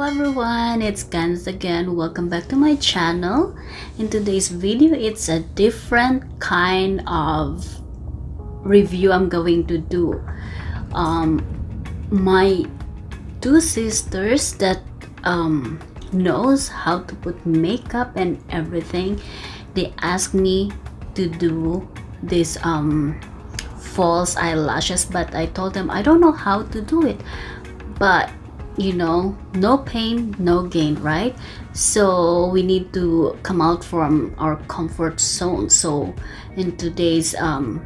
everyone, it's Gans again. Welcome back to my channel. In today's video, it's a different kind of review I'm going to do. My two sisters that knows how to put makeup and everything, they asked me to do this false eyelashes, but I told them I don't know how to do it. But you know, no pain, no gain, right? So we need to come out from our comfort zone. So in today's vlog,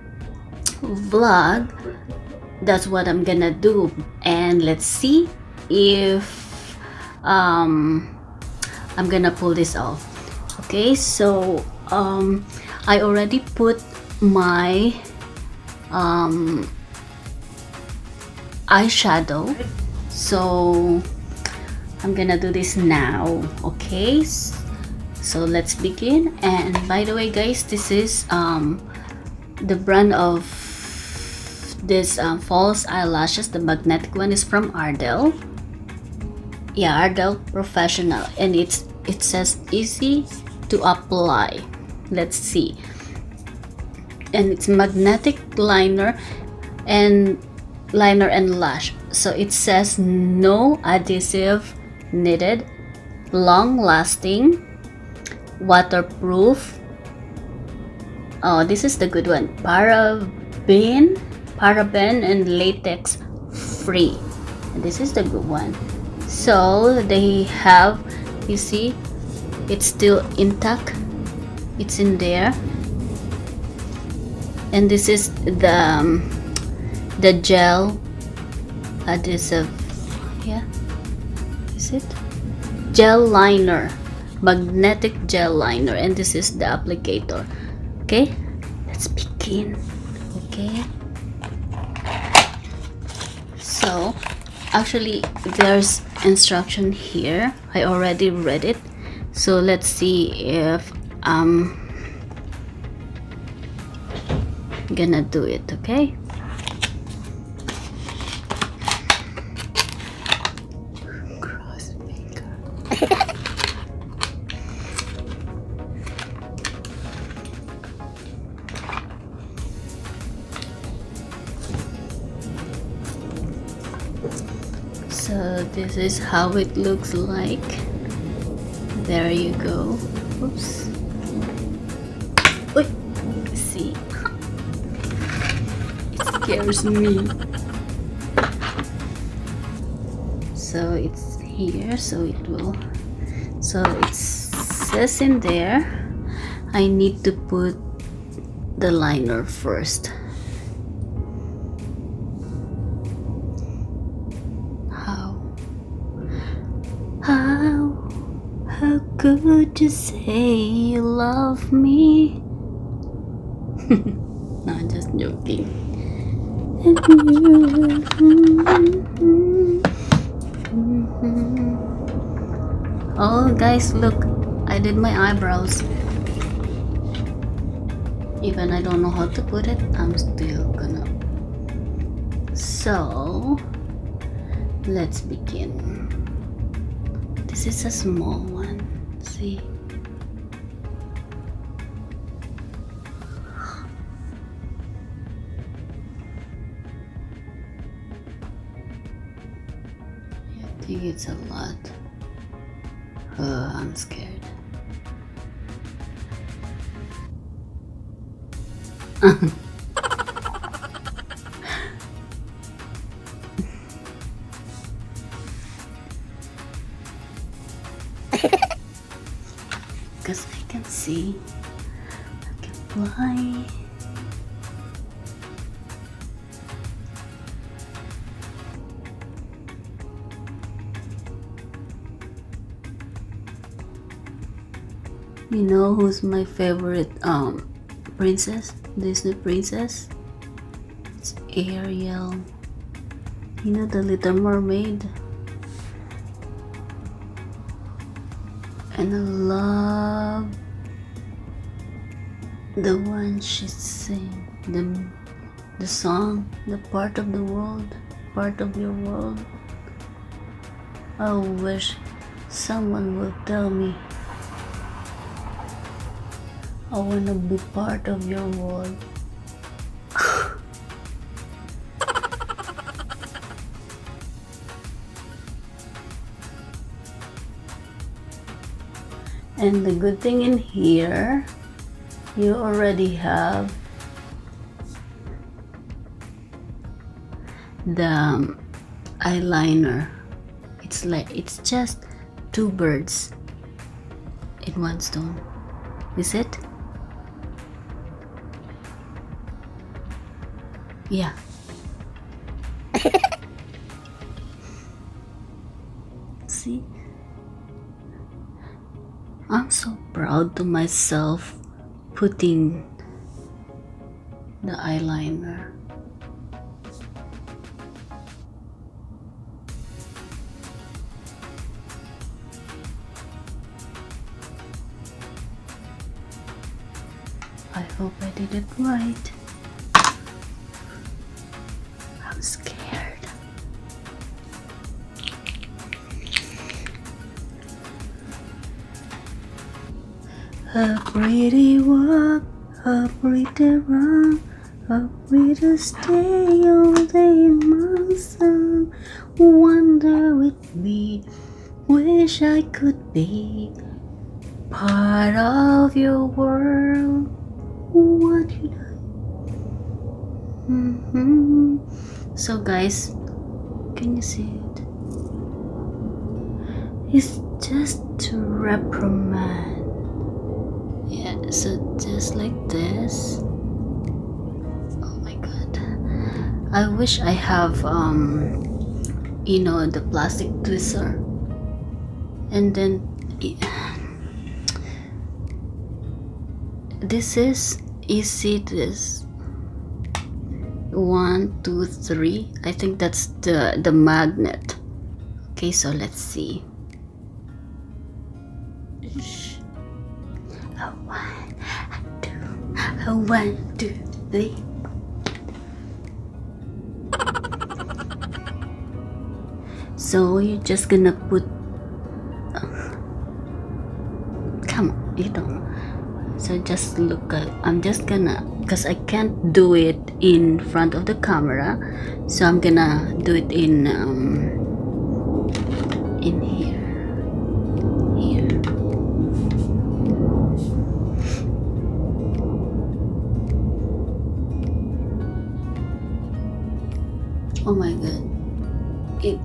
that's what I'm gonna do, and let's see if I'm gonna pull this off. Okay, so I already put my eyeshadow, so I'm gonna do this now. Okay, so let's begin. And by the way guys, this is the brand of this false eyelashes. The magnetic one is from Ardell. Yeah, Ardell Professional, and it says easy to apply. Let's see. And it's magnetic liner and lash. So it says no adhesive needed, long lasting, waterproof. Oh, this is the good one. Paraben and latex free. And this is the good one. So they have, you see, it's still intact. It's in there. And this is the gel adhesive. Yeah, is it gel liner, magnetic gel liner, and this is the applicator. Okay, let's begin. Okay, so actually there's instruction here. I already read it, so let's see if I'm gonna do it. Okay, cross finger. So this is how it looks like. There you go. Oops. Wait, see, scares me. So it's here, so it will, so it says in there I need to put the liner first. How could you say you love me? No, I'm just joking. Oh guys, look, I did my eyebrows. Even I don't know how to put it, I'm still gonna. So let's begin. This is a small one, see? I think it's a lot. I'm scared. Because I can see, I can fly. You know who's my favorite princess? Disney princess? It's Ariel. You know, the Little Mermaid? And I love the one she sing, the song, the part of the world, part of your world. I wish Someone will tell me, I want to be part of your world. And the good thing in here, you already have the eyeliner. It's just two birds in one stone. Is it? Yeah. See? I'm so proud to myself putting the eyeliner. I hope I did it right. I'm scared. A pretty walk, a pretty run, a pretty stay all day in my sun. Wonder with me, wish I could be part of your world. What did I? So guys, can you see it? It's just to reprimand. Yeah, so just like this. Oh my god, I wish I have you know, the plastic twister, and then this is easy. This 1 2 3, I think that's the magnet. Okay, so let's see. A 1 2 3. So you're just gonna put come on, you don't. So just look at, I'm just gonna, because I can't do it in front of the camera, so I'm gonna do it in here. Oh my god, it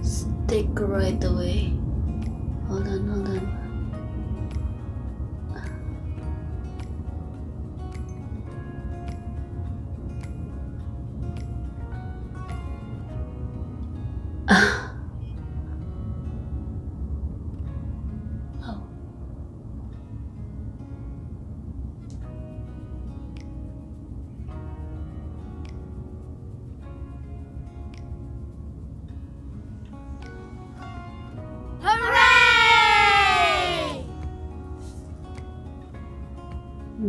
stick right away. Hold on. Oh. Hooray!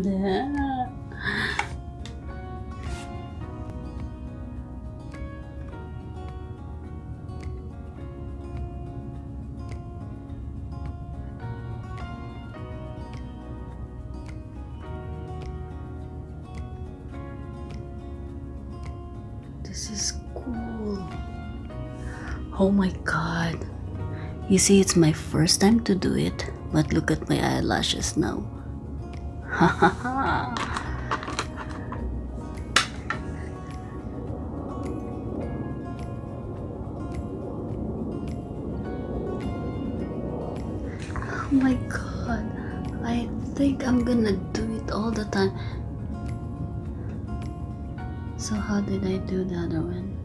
Yeah. This is cool. Oh my god. You see, it's my first time to do it, but look at my eyelashes now. Ha ha ha. Oh my god. I think I'm gonna do it all the time. So how did I do the other one?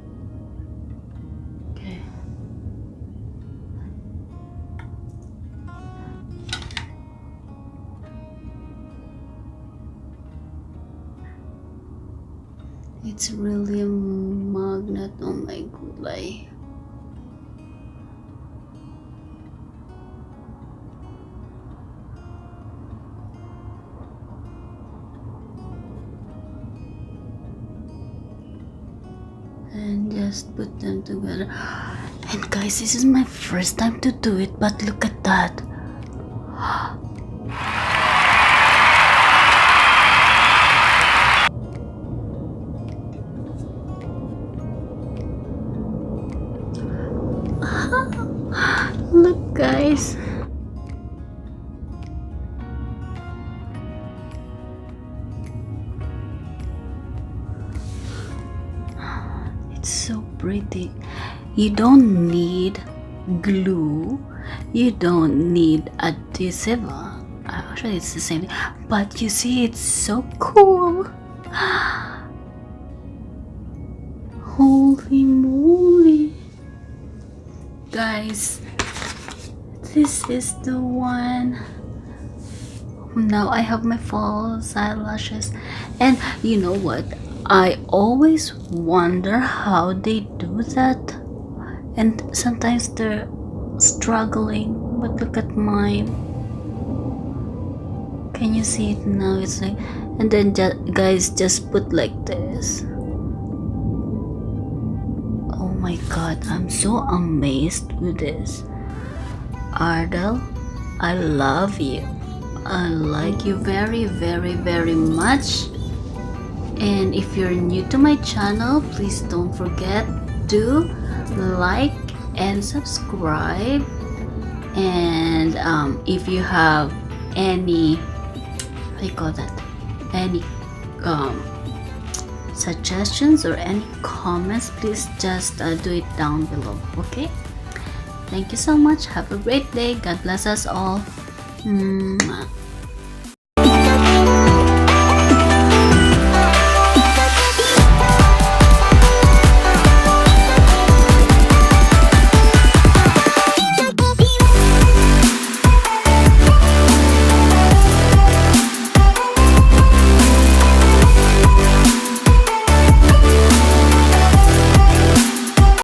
Okay. It's really a magnet. Oh my god. And just put them together. And guys, this is my first time to do it, but look at that. Look guys. It's so pretty. You don't need glue, you don't need adhesive. Actually it's the same thing, but you see it's so cool. Holy moly guys, this is the one. Now I have my false eyelashes. And you know what, I always wonder how they do that, and sometimes they're struggling, but look at mine. Can you see it now? It's like, and then guys just put like this. Oh my god, I'm so amazed with this. Ardell, I love you. I like you very very much. And if you're new to my channel, please don't forget to like and subscribe. And if you have any, what do you call that, any suggestions or any comments, please just do it down below. Okay, thank you so much. Have a great day. God bless us all. Mwah.